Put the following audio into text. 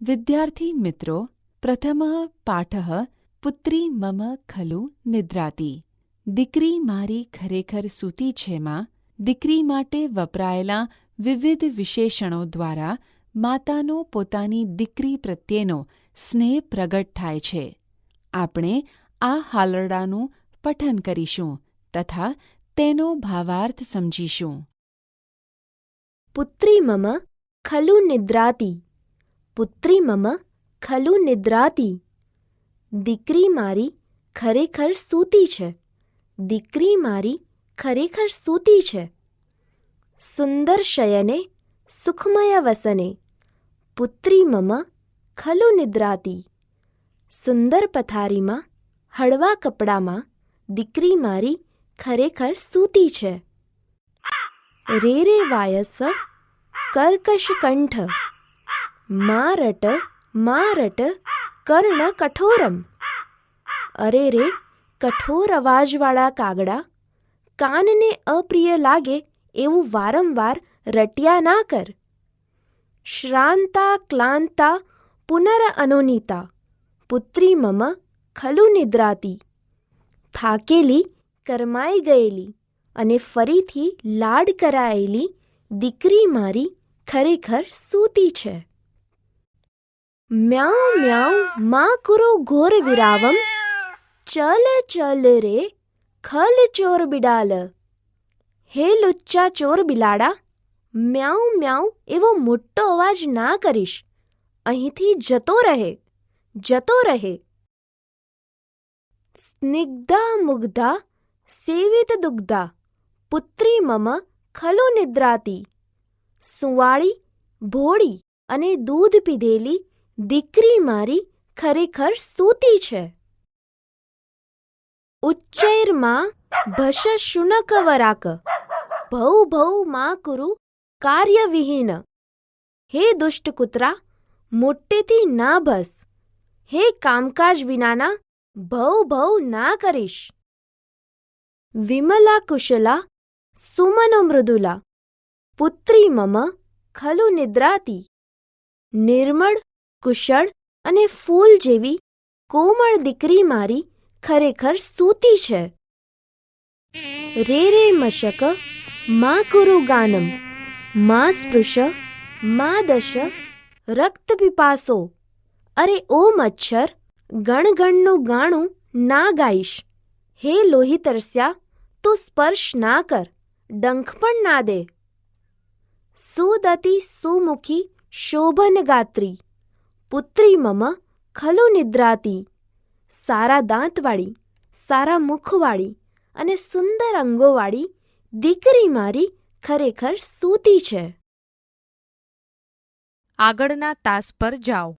વિદ્યાર્થી મિત્રો, પ્રથમઃ પાઠઃ પુત્રી મમ ખલુ નિદ્રાતિ. દીકરી મારી ખરેખર સૂતી છે માં દીકરી માટે વપરાયેલા વિવિધ વિશેષણો દ્વારા માતાનો પોતાની દીકરી પ્રત્યેનો સ્નેહ પ્રગટ થાય છે. આપણે આ હાલરડાનું પઠન કરીશું તથા તેનો ભાવાર્થ સમજીશું. પુત્રી મમ ખલુ નિદ્રાતિ. પુત્રી મમ ખલુ નિદ્રાતિ. દીકરી મારી ખરેખર સૂતી છે. દીકરી મારી ખરેખર સૂતી છે. સુંદર શયને સુખમય વસને. પુત્રી મમ ખલુ નિદ્રાતિ. સુંદર પથારીમાં હળવા કપડામાં દીકરી મારી ખરેખર સૂતી છે. રે રે વાયસ કર્કશ કંઠ. મારટ મારટ કર્ણ કઠોરમ. અરે રે કઠોર અવાજવાળા કાગડા, કાનને અપ્રિય લાગે એવું વારંવાર રટ્યા ના કર. શ્રાંતા ક્લાંતા પુનર અનુનીતા. પુત્રી મમ ખલુ નિદ્રાતિ. થાકેલી, કરમાઈ ગયેલી અને ફરીથી લાડ કરાયેલી દીકરી મારી ખરેખર સૂતી છે. મ્યાઉ મ્યાઉ મા કુરુ ઘોર વિરાવમ. ચલ ચલ રે ખલ ચોર બિડાલ. હે લુચ્ચા ચોર બિલાડા, મ્યાઉ મ્યાઉ એવો મોટો અવાજ ના કરીશ. અહીંથી જતો રહે, જતો રહે. સ્નિગ્ધા મુગ્ધા સેવિત દુગ્ધા. પુત્રી મમ ખલુ નિદ્રાતિ. સુંવાળી, ભોળી અને દૂધ પીધેલી દીકરી મારી ખરેખર સૂતી છે. ઉચ્ચૈર્મા ભશ શુનક વરાક. ભૌ ભૌ મા કુરુ કાર્યવિહીન. હે દુષ્ટ કૂતરા, મોટેથી ના ભસ. હે કામકાજ વિનાના, ભૌ ભૌ ના કરીશ. વિમલા કુશલા સુમનો મૃદુલા. પુત્રી મમ ખલુ નિદ્રાતિ. નિર્મળ, કુશળ અને ફૂલ જેવી કોમળ દીકરી મારી ખરેખર સૂતી છે. રે રે મશક મા કુરુ ગાનમ. મા સ્પૃશ મા દશ રક્ત પીપાસો. અરે ઓ મચ્છર, ગણગણનું ગાણું ના ગાઈશ. હે લોહી તરસ્યા, તું સ્પર્શ ના કર, ડંખ પણ ના દે. સુદતિ સુમુખી શોભન ગાત્રી. પુત્રી મમ ખલુ નિદ્રાતિ. સારા દાંતવાળી, સારા મુખવાળી અને સુંદર અંગોવાળી દીકરી મારી ખરેખર સૂતી છે. આગળના તાસ પર જાઓ.